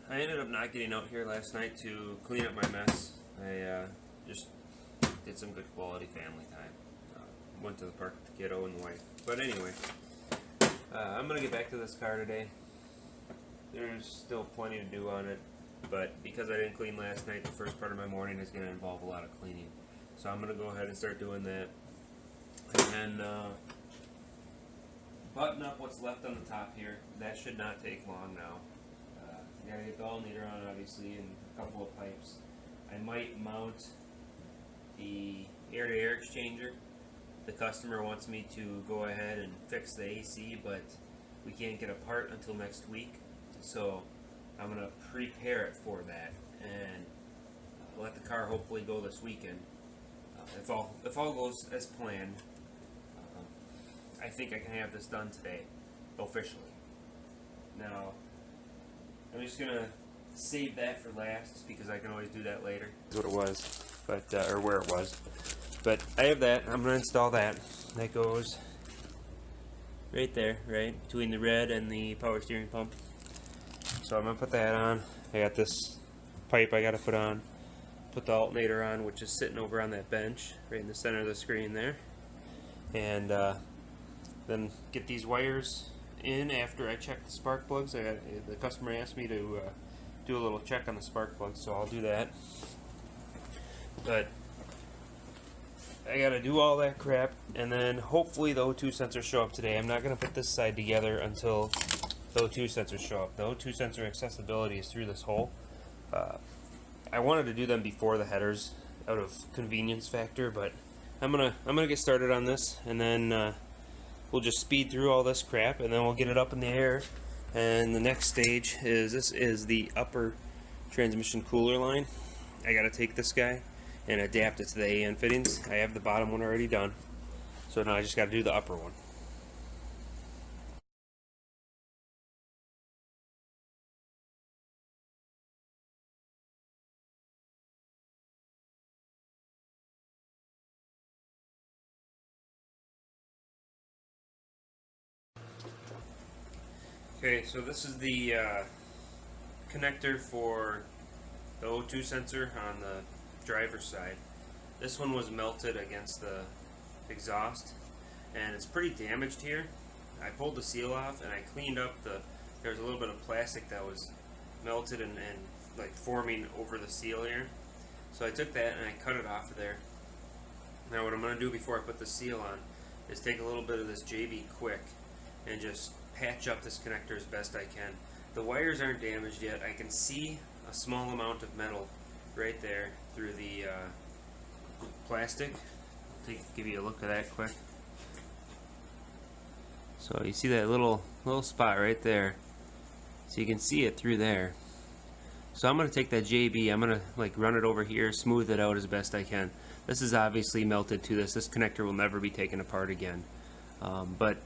I ended up not getting out here last night to clean up my mess. I just did some good quality family time. Went to the park with the kiddo and the wife. But anyway, I'm going to get back to this car today. There's still plenty to do on it, but because I didn't clean last night, the first part of my morning is going to involve a lot of cleaning. So I'm going to go ahead and start doing that. And then button up what's left on the top here. That should not take long now. You gotta get the alternator on, obviously, and a couple of pipes. I might mount the air-to-air exchanger. The customer wants me to go ahead and fix the AC, but we can't get a part until next week. So I'm gonna prepare it for that and let the car hopefully go this weekend. If all goes as planned, I think I can have this done today, officially. Now, I'm just gonna save that for last because I can always do that later. That's what it was, but or where it was. But I have that. I'm gonna install that. That goes right there, right between the red and the power steering pump. So I'm gonna put that on. I got this pipe I gotta put on. Put the alternator on, which is sitting over on that bench, right in the center of the screen there. And then get these wires in after I check the spark plugs. The customer asked me to do a little check on the spark plugs, so I'll do that. But I gotta do all that crap, and then hopefully the O2 sensors show up today. I'm not gonna put this side together until the O2 sensors show up. The O2 sensor accessibility is through this hole. I wanted to do them before the headers out of convenience factor, but I'm gonna get started on this, and then we'll just speed through all this crap, and then we'll get it up in the air. And the next stage is, this is the upper transmission cooler line. I gotta take this guy and adapt it to the AN fittings. I have the bottom one already done, so now I just gotta do the upper one. Okay, so this is the connector for the O2 sensor on the driver's side. This one was melted against the exhaust, and it's pretty damaged here. I pulled the seal off and I cleaned up there's a little bit of plastic that was melted and like forming over the seal here. So I took that and I cut it off of there. Now what I'm going to do before I put the seal on is take a little bit of this JB Quick and just patch up this connector as best I can. The wires aren't damaged yet. I can see a small amount of metal right there through the plastic. I'll give you a look at that quick. So you see that little spot right there. So you can see it through there. So I'm going to take that JB, I'm going to like run it over here, smooth it out as best I can. This is obviously melted to this. This connector will never be taken apart again. But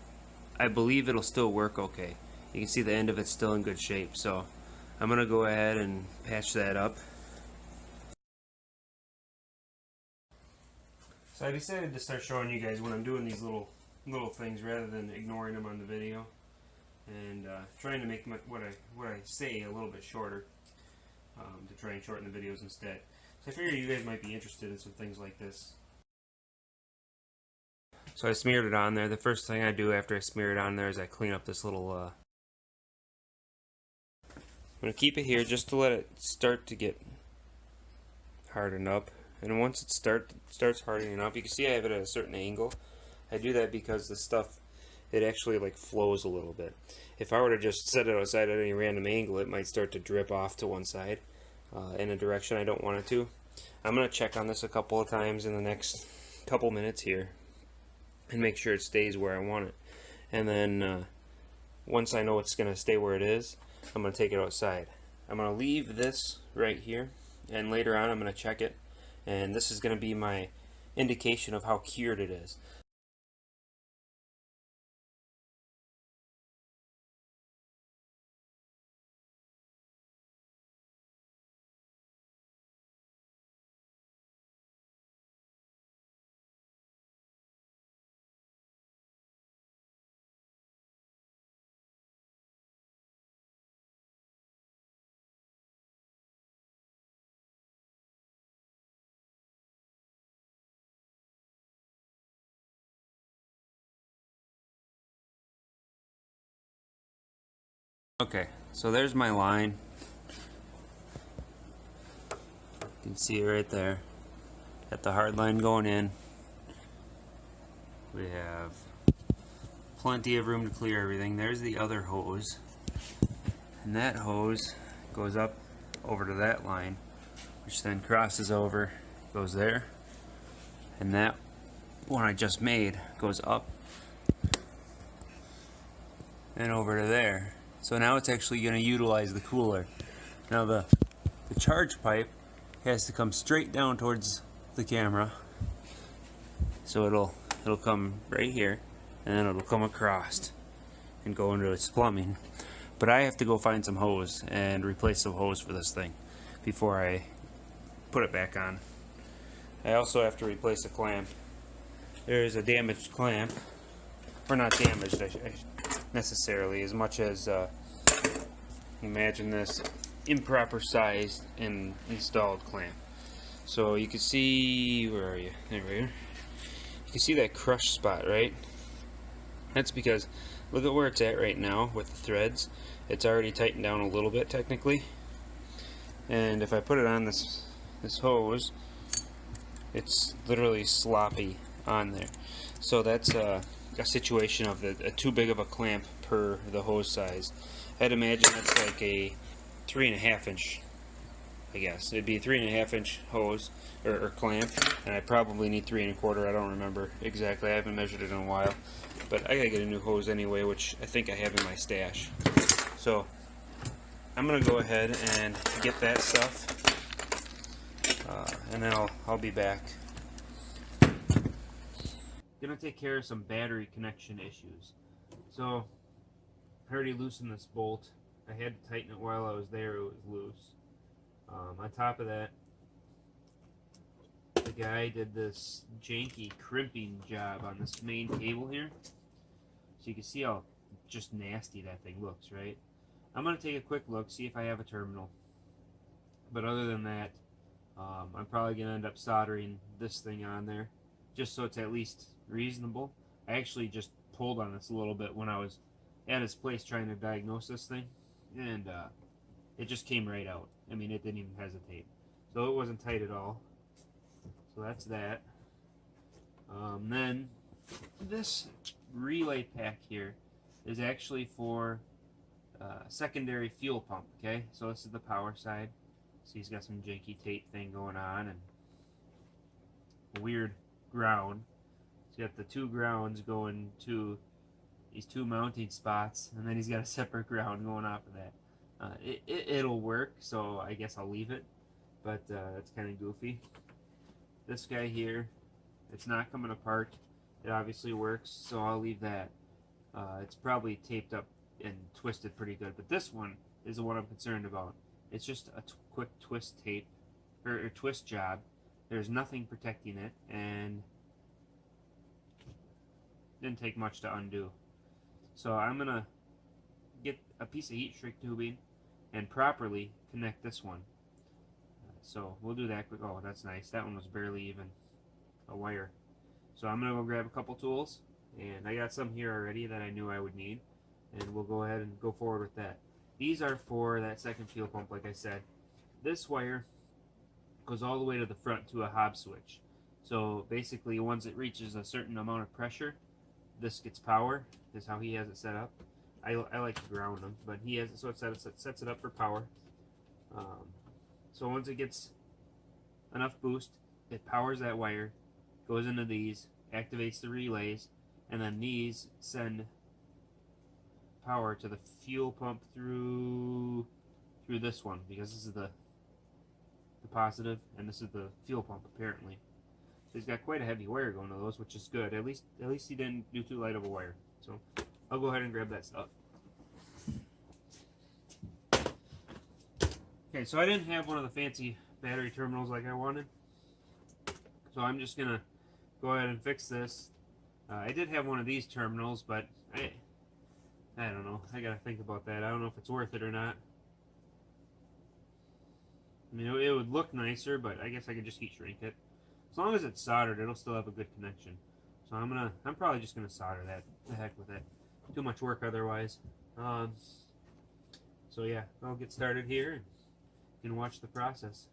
I believe it'll still work okay. You can see the end of it's still in good shape. So I'm going to go ahead and patch that up. So I decided to start showing you guys when I'm doing these little things rather than ignoring them on the video, and trying to make what I say a little bit shorter, to try and shorten the videos instead. So I figured you guys might be interested in some things like this. So I smeared it on there. The first thing I do after I smear it on there is I clean up this little I'm going to keep it here just to let it start to get hardened up. And once it starts hardening up, you can see I have it at a certain angle. I do that because the stuff, it actually like flows a little bit. If I were to just set it outside at any random angle, it might start to drip off to one side in a direction I don't want it to. I'm going to check on this a couple of times in the next couple minutes here and make sure it stays where I want it. And then once I know it's going to stay where it is, I'm going to take it outside. I'm going to leave this right here, and later on I'm going to check it, and this is going to be my indication of how cured it is. Okay, so there's my line. You can see it right there. Got the hard line going in. We have plenty of room to clear everything. There's the other hose. And that hose goes up over to that line, which then crosses over, goes there. And that one I just made goes up and over to there. So now it's actually going to utilize the cooler. Now the charge pipe has to come straight down towards the camera. So it'll come right here, and then it'll come across and go into its plumbing. But I have to go find some hose and replace the hose for this thing before I put it back on. I also have to replace a clamp. There's a damaged clamp, or not damaged necessarily, as much as imagine this improper sized and installed clamp. So you can see, where are you? There we are. You can see that crush spot, right? That's because look at where it's at right now with the threads. It's already tightened down a little bit technically, and if I put it on this hose, it's literally sloppy on there. So that's a situation of too big of a clamp per the hose size. I'd imagine that's like a 3.5 inch, I guess. It'd be a 3.5 inch hose or clamp, and I probably need 3 1/4. I don't remember exactly. I haven't measured it in a while, but I gotta get a new hose anyway, which I think I have in my stash. So I'm gonna go ahead and get that stuff, and then I'll be back. Gonna take care of some battery connection issues. So I already loosened this bolt. I had to tighten it while I was there. It was loose. On top of that, the guy did this janky crimping job on this main cable here. So you can see how just nasty that thing looks, right? I'm going to take a quick look, see if I have a terminal. But other than that, I'm probably going to end up soldering this thing on there, just so it's at least reasonable. I actually just pulled on this a little bit when I was at his place trying to diagnose this thing, and it just came right out. I mean, it didn't even hesitate. So it wasn't tight at all. So that's that. Then this relay pack here is actually for secondary fuel pump. Okay, so this is the power side. So he's got some janky tape thing going on and a weird ground. So you got the two grounds going to these two mounting spots, and then he's got a separate ground going off of that. It'll work, so I guess I'll leave it, but that's kind of goofy. This guy here, it's not coming apart. It obviously works, so I'll leave that. It's probably taped up and twisted pretty good, but this one is the one I'm concerned about. It's just a quick twist tape, or twist job. There's nothing protecting it, and didn't take much to undo. So I'm gonna get a piece of heat shrink tubing and properly connect this one. So we'll do that quick. Oh, that's nice. That one was barely even a wire. So I'm gonna go grab a couple tools, and I got some here already that I knew I would need, and we'll go ahead and go forward with that. These are for that second fuel pump, like I said. This wire goes all the way to the front to a hob switch. So basically, once it reaches a certain amount of pressure, this gets power. This is how he has it set up. I like to ground them, but he has it so it sets it up for power. So once it gets enough boost, it powers that wire, goes into these, activates the relays, and then these send power to the fuel pump through this one, because this is the positive and this is the fuel pump apparently. So he's got quite a heavy wire going to those, which is good. At least he didn't do too light of a wire. So I'll go ahead and grab that stuff. Okay, so I didn't have one of the fancy battery terminals like I wanted, so I'm just gonna go ahead and fix this. I did have one of these terminals, but I don't know. I gotta think about that. I don't know if it's worth it or not. I mean, it would look nicer, but I guess I could just heat shrink it. As long as it's soldered, it'll still have a good connection. So I'm probably just gonna solder that. The heck with it. Too much work otherwise. So yeah, I'll get started here and watch the process.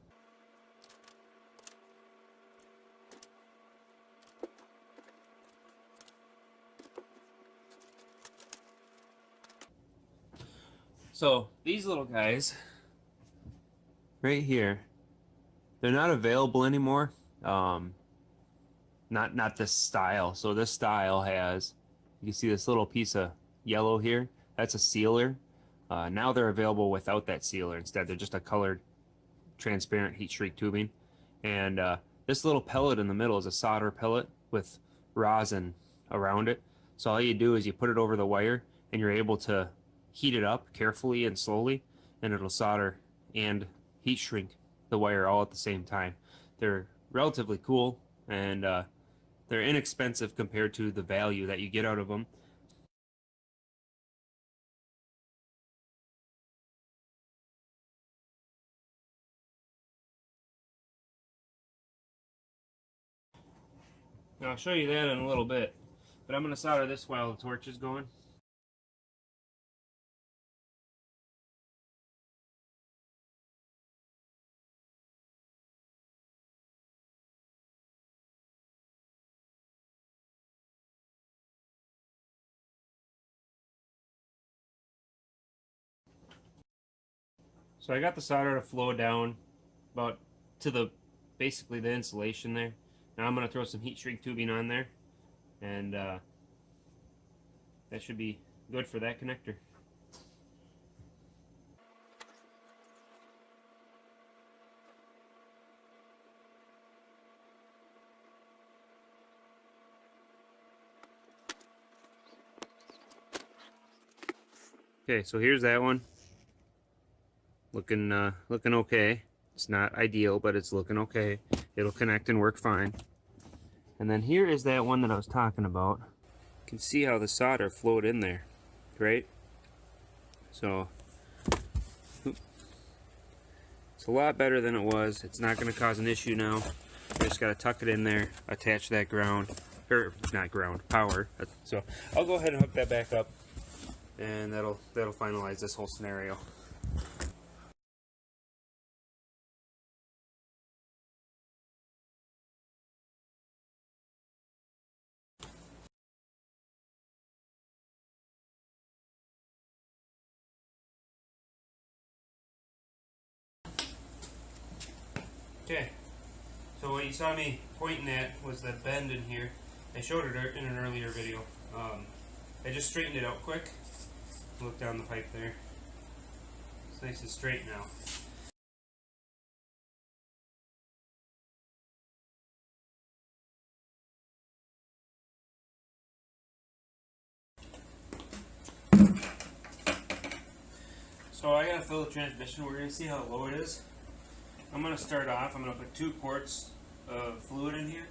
So these little guys right here, they're not available anymore. Not this style. So this style has, you can see this little piece of yellow here. That's a sealer. Now they're available without that sealer. Instead, they're just a colored, transparent heat shrink tubing. And this little pellet in the middle is a solder pellet with rosin around it. So all you do is you put it over the wire, and you're able to heat it up carefully and slowly, and it'll solder and heat shrink the wire all at the same time. They're relatively cool, and they're inexpensive compared to the value that you get out of them. Now I'll show you that in a little bit, but I'm going to solder this while the torch is going. So I got the solder to flow down about to the basically the insulation there. Now I'm going to throw some heat shrink tubing on there, and that should be good for that connector. Okay, so here's that one. Looking okay. It's not ideal, but it's looking okay. It'll connect and work fine. And then here is that one that I was talking about. You can see how the solder flowed in there, right? So it's a lot better than it was. It's not going to cause an issue now. You just got to tuck it in there, attach that ground, or not ground, power. So I'll go ahead and hook that back up, and that'll finalize this whole scenario. Okay, so what you saw me pointing at was that bend in here. I showed it in an earlier video. I just straightened it out quick. Look down the pipe there. It's nice and straight now. So I gotta fill the transmission. We're gonna see how low it is. I'm gonna start off. I'm gonna put 2 quarts of fluid in here,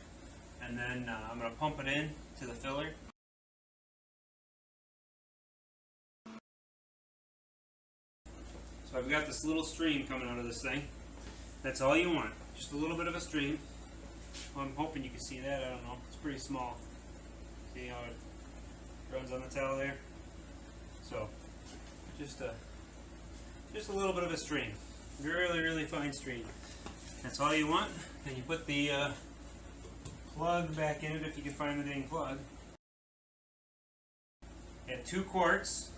and then I'm gonna pump it in to the filler. So I've got this little stream coming out of this thing. That's all you want, just a little bit of a stream. Well, I'm hoping you can see that. I don't know. It's pretty small. See how it runs on the towel there? So just a little bit of a stream. Really fine stream. That's all you want. And you put the plug back in it if you can find the dang plug. At 2 quarts,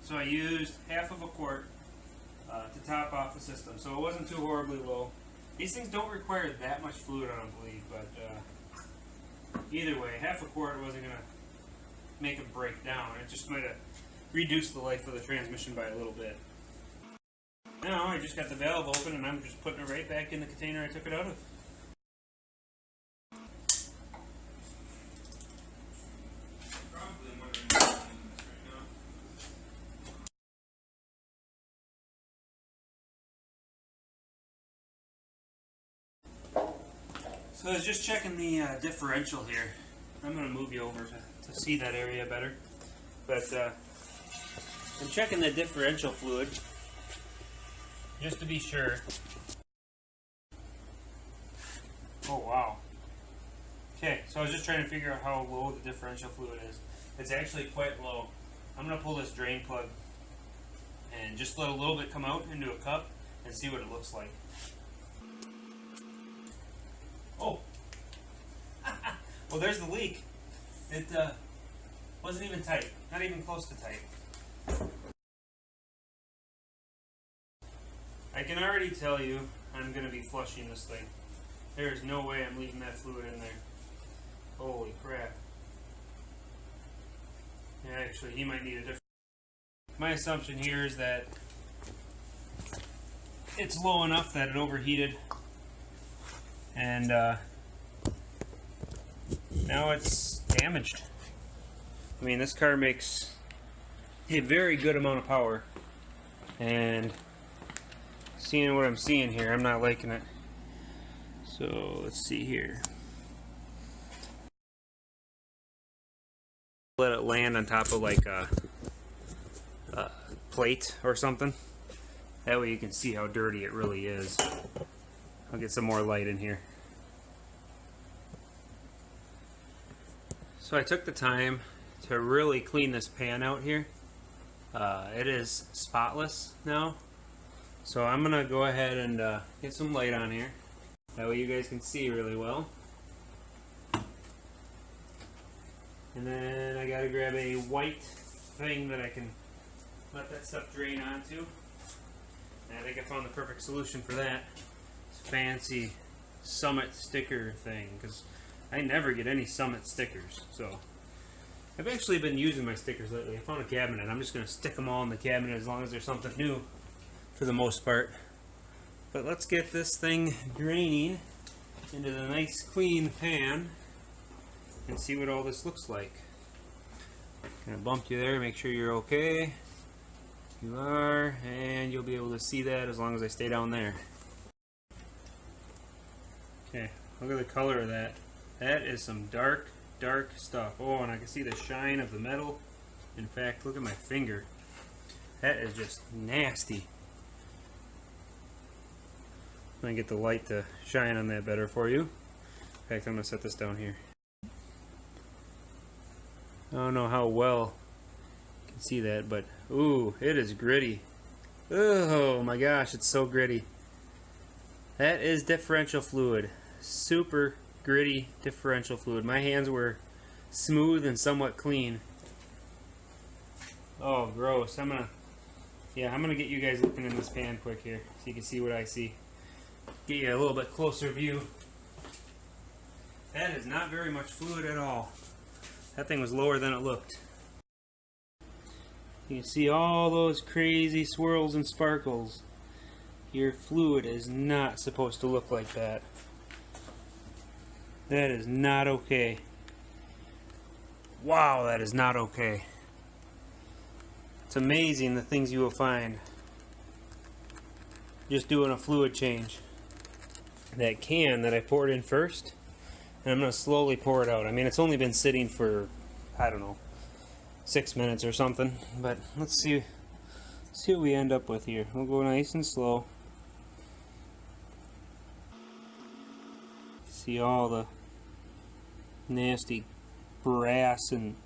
so I used half of a quart to top off the system, so it wasn't too horribly low. These things don't require that much fluid, I don't believe, but either way, half a quart wasn't going to make it break down. It just might have reduced the life of the transmission by a little bit. Now I just got the valve open, and I'm just putting it right back in the container I took it out of. So I was just checking the differential here. I'm going to move you over to see that area better. But I'm checking the differential fluid just to be sure. Oh wow. Okay, so I was just trying to figure out how low the differential fluid is. It's actually quite low. I'm going to pull this drain plug and just let a little bit come out into a cup and see what it looks like. Oh! Well, there's the leak. It wasn't even tight. Not even close to tight. I can already tell you I'm going to be flushing this thing. There is no way I'm leaving that fluid in there. Holy crap. Yeah, actually, he might need a different... My assumption here is that it's low enough that it overheated, and now it's damaged. I mean, this car makes a very good amount of power, and seeing what I'm seeing here, I'm not liking it. So let's see here. Let it land on top of like a plate or something. That way you can see how dirty it really is. I'll get some more light in here. So I took the time to really clean this pan out here. It is spotless now. So I'm gonna go ahead and get some light on here. That way you guys can see really well. And then I gotta grab a white thing that I can let that stuff drain onto. And I think I found the perfect solution for that. It's a fancy Summit sticker thing, because I never get any Summit stickers. So I've actually been using my stickers lately. I found a cabinet. I'm just gonna stick them all in the cabinet as long as there's something new for the most part. But let's get this thing draining into the nice clean pan and see what all this looks like. Gonna bump you there, make sure you're okay. You are, and you'll be able to see that as long as I stay down there. Okay, look at the color of that. That is some dark, dark stuff. Oh, and I can see the shine of the metal. In fact, look at my finger. That is just nasty. I'm gonna get the light to shine on that better for you. In fact, I'm gonna set this down here. I don't know how well you can see that, but ooh, it is gritty. Oh my gosh, it's so gritty. That is differential fluid. Super gritty differential fluid. My hands were smooth and somewhat clean. Oh, gross. I'm gonna get you guys looking in this pan quick here so you can see what I see. Get you a little bit closer view. That is not very much fluid at all. That thing was lower than it looked. You can see all those crazy swirls and sparkles. Your fluid is not supposed to look like that. That is not okay. Wow, that is not okay. It's amazing the things you will find just doing a fluid change. That can that I poured in first, and I'm going to slowly pour it out. I mean, it's only been sitting for, I don't know, 6 minutes or something, but let's see what we end up with here. We'll go nice and slow. See all the nasty brass, and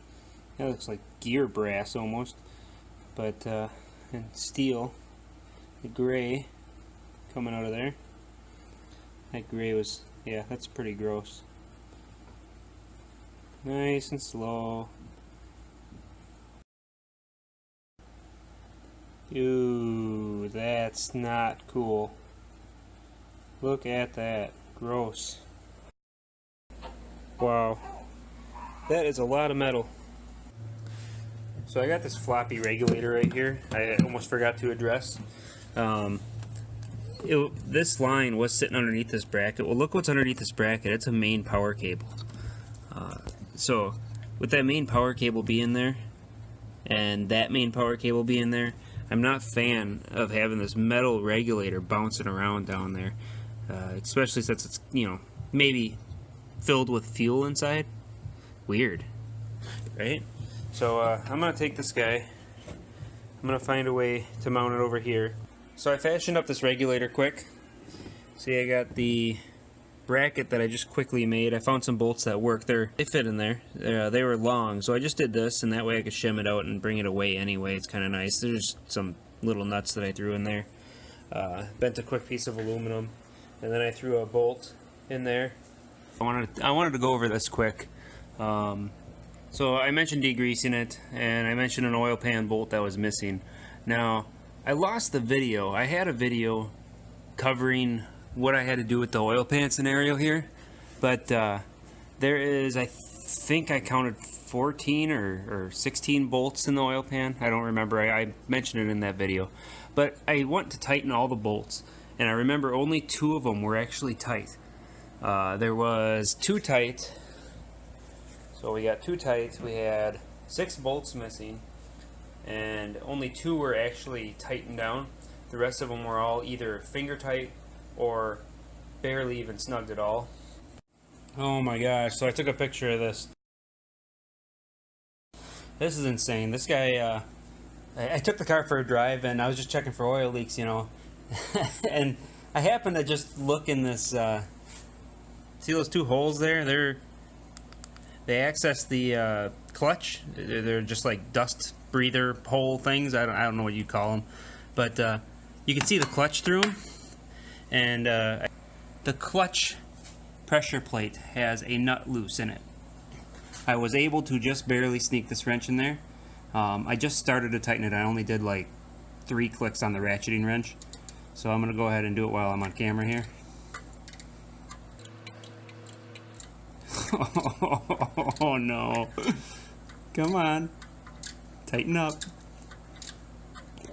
that looks like gear brass almost, but and steel, the gray coming out of there. That gray was, yeah, that's pretty gross. Nice and slow. Ooh, that's not cool. Look at that. Gross. Wow. That is a lot of metal. So I got this floppy regulator right here. I almost forgot to address. This line was sitting underneath this bracket. Well, look what's underneath this bracket. It's a main power cable. So with that main power cable being there and that main power cable being there, I'm not a fan of having this metal regulator bouncing around down there, especially since it's, you know, maybe filled with fuel inside. Weird, right? So I'm gonna take this guy. I'm gonna find a way to mount it over here. So I fashioned up this regulator quick. See, I got the bracket that I just quickly made. I found some bolts that work. They fit in there. They were long, so I just did this, and that way I could shim it out and bring it away anyway. It's kind of nice. There's some little nuts that I threw in there. Bent a quick piece of aluminum, and then I threw a bolt in there. I wanted to go over this quick. So I mentioned degreasing it, and I mentioned an oil pan bolt that was missing. Now, I lost the video. I had a video covering what I had to do with the oil pan scenario here, but there is, I think I counted 14 or 16 bolts in the oil pan. I don't remember. I mentioned it in that video. But I went to tighten all the bolts, and I remember only 2 of them were actually tight. There was 2 tight. So we got 2 tight. We had 6 bolts missing, and only 2 were actually tightened down. The rest of them were all either finger tight or barely even snugged at all. Oh my gosh, so I took a picture of this. This is insane. This guy, I took the car for a drive, and I was just checking for oil leaks, you know. And I happened to just look in this, see those 2 holes there? They access the clutch. They're just like dust breather hole things. I don't know what you'd call them. But you can see the clutch through them. And the clutch pressure plate has a nut loose in it. I was able to just barely sneak this wrench in there. I just started to tighten it. I only did like 3 clicks on the ratcheting wrench. So I'm going to go ahead and do it while I'm on camera here. Oh no. Come on. Tighten up.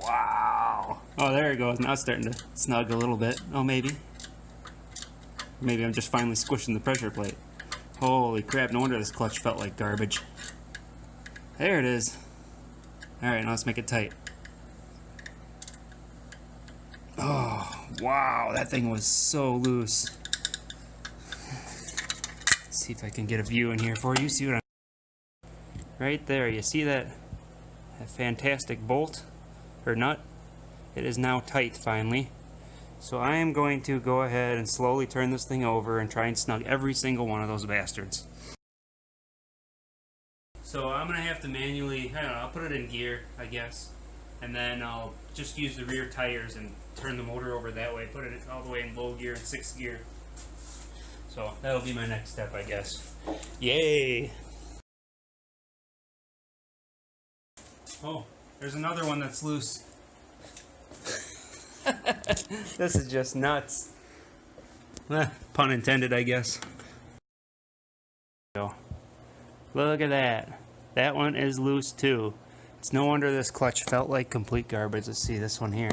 Wow. Oh, there it goes. Now it's starting to snug a little bit. Oh, maybe. Maybe I'm just finally squishing the pressure plate. Holy crap, no wonder this clutch felt like garbage. There it is. Alright, now let's make it tight. Oh, wow, that thing was so loose. Let's see if I can get a view in here for you. See what I'm... Right there, you see that fantastic bolt, or nut? It is now tight, finally. So I am going to go ahead and slowly turn this thing over and try and snug every single one of those bastards. So I'm going to have to manually, I don't know, I'll put it in gear, I guess. And then I'll just use the rear tires and turn the motor over that way, put it all the way in low gear and 6th gear. So that'll be my next step, I guess. Yay! Oh, there's another one that's loose. This is just nuts. Pun intended, I guess. So, look at that. That one is loose too. It's no wonder this clutch felt like complete garbage. Let's see this one here.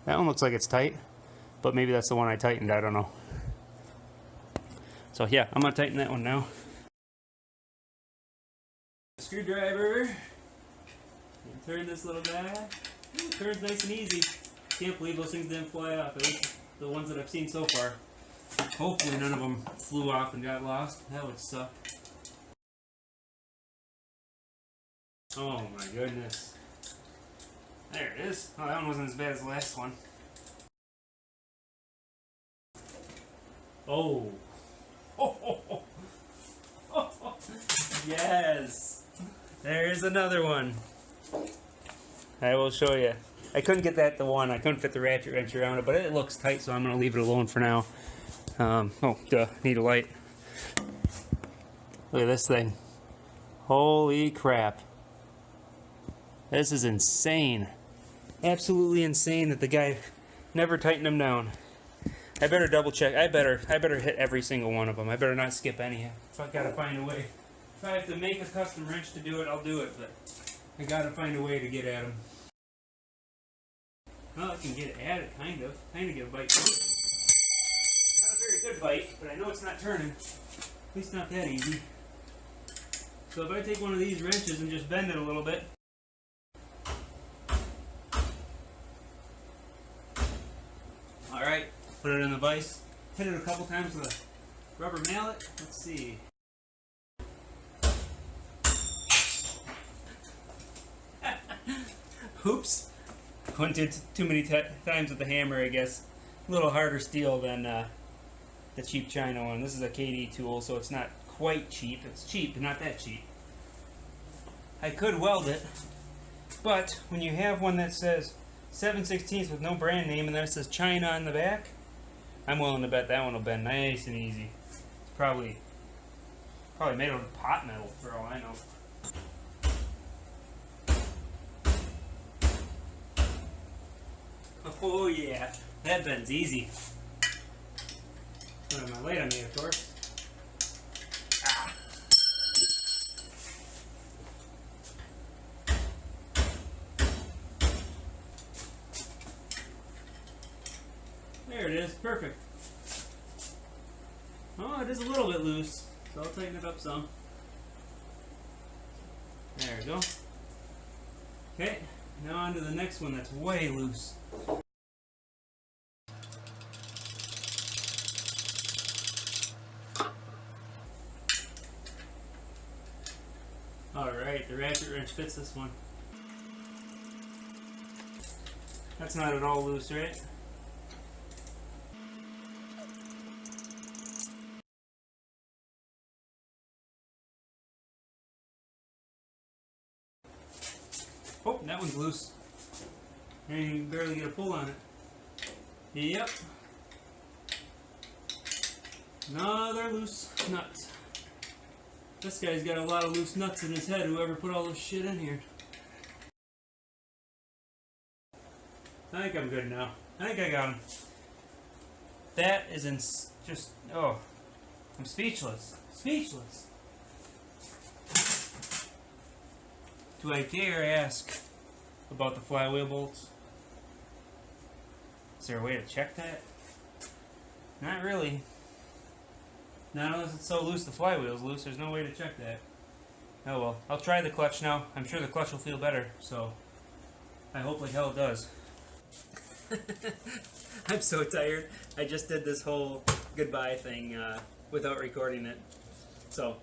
That one looks like it's tight, but maybe that's the one I tightened. I don't know. So yeah, I'm gonna tighten that one now. Screwdriver. Turn this little guy. Ooh, turns nice and easy. Can't believe those things didn't fly off. At least the ones that I've seen so far. Hopefully none of them flew off and got lost. That would suck. Oh my goodness. There it is. Oh, that one wasn't as bad as the last one. Oh. Oh. Yes. There's another one. I will show you. I couldn't get that to one. I couldn't fit the ratchet wrench around it, but it looks tight, so I'm going to leave it alone for now. Oh, duh. Need a light. Look at this thing. Holy crap. This is insane. Absolutely insane that the guy never tightened them down. I better double check. I better hit every single one of them. I better not skip any. If I gotta find a way. If I have to make a custom wrench to do it, I'll do it, but I gotta find a way to get at them. Well, I can get at it, kind of. Kind of get a bite to it. Not a very good bite, but I know it's not turning. At least not that easy. So if I take one of these wrenches and just bend it a little bit. Alright, put it in the vise. Hit it a couple times with a rubber mallet. Let's see. Oops. Went to too many times with the hammer, I guess. A little harder steel than the cheap China one. This is a KD tool, so it's not quite cheap. It's cheap, but not that cheap. I could weld it, but when you have one that says 7/16 with no brand name and then it says China on the back, I'm willing to bet that one will bend nice and easy. It's probably made out of pot metal for all I know. Oh yeah, that bends easy. Put my light on me, of course. Ah. There it is, perfect. Oh, it is a little bit loose, so I'll tighten it up some. There we go. Okay, now on to the next one that's way loose. Alright, the ratchet wrench fits this one. That's not at all loose, right? Oh, that one's loose. And you can barely get a pull on it. Yep. Another loose nut. This guy's got a lot of loose nuts in his head, whoever put all this shit in here. I think I'm good now. I think I got him. That is just, oh, I'm speechless. Speechless. Do I dare ask about the flywheel bolts? Is there a way to check that? Not really. Not unless it's so loose the flywheel's loose, there's no way to check that. Oh well, I'll try the clutch now. I'm sure the clutch will feel better, so I hope like hell it does. I'm so tired. I just did this whole goodbye thing without recording it. So,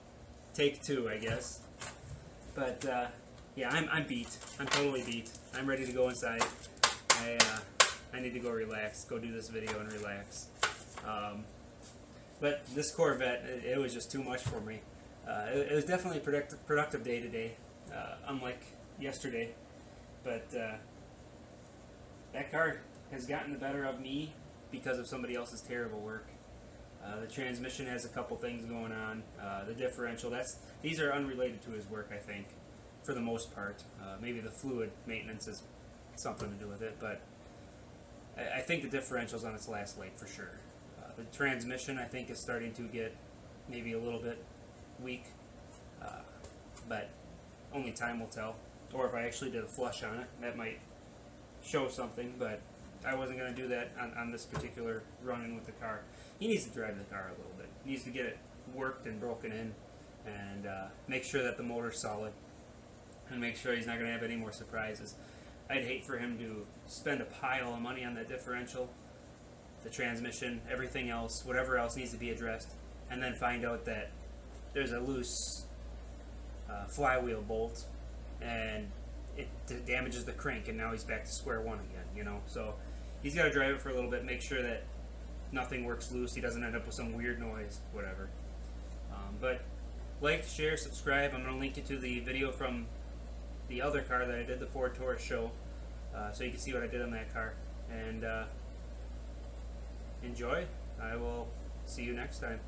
take two, I guess. But yeah, I'm beat. I'm totally beat. I'm ready to go inside. I need to go relax, go do this video and relax. But this Corvette, it was just too much for me. It was definitely a productive day today, unlike yesterday. But that car has gotten the better of me because of somebody else's terrible work. The transmission has a couple things going on. The differential, these are unrelated to his work, I think, for the most part. Maybe the fluid maintenance has something to do with it, but I think the differential's on its last leg for sure. The transmission, I think, is starting to get maybe a little bit weak, but only time will tell. Or if I actually did a flush on it, that might show something, but I wasn't going to do that on this particular run-in with the car. He needs to drive the car a little bit. He needs to get it worked and broken in and make sure that the motor's solid and make sure he's not going to have any more surprises. I'd hate for him to spend a pile of money on that differential, the transmission, everything else, whatever else needs to be addressed, and then find out that there's a loose flywheel bolt and it damages the crank, and now he's back to square one again, you know. So he's got to drive it for a little bit, make sure that nothing works loose, he doesn't end up with some weird noise, whatever. But like, share, subscribe. I'm going to link you to the video from the other car that I did, the Ford Taurus show, so you can see what I did on that car. And enjoy. I will see you next time.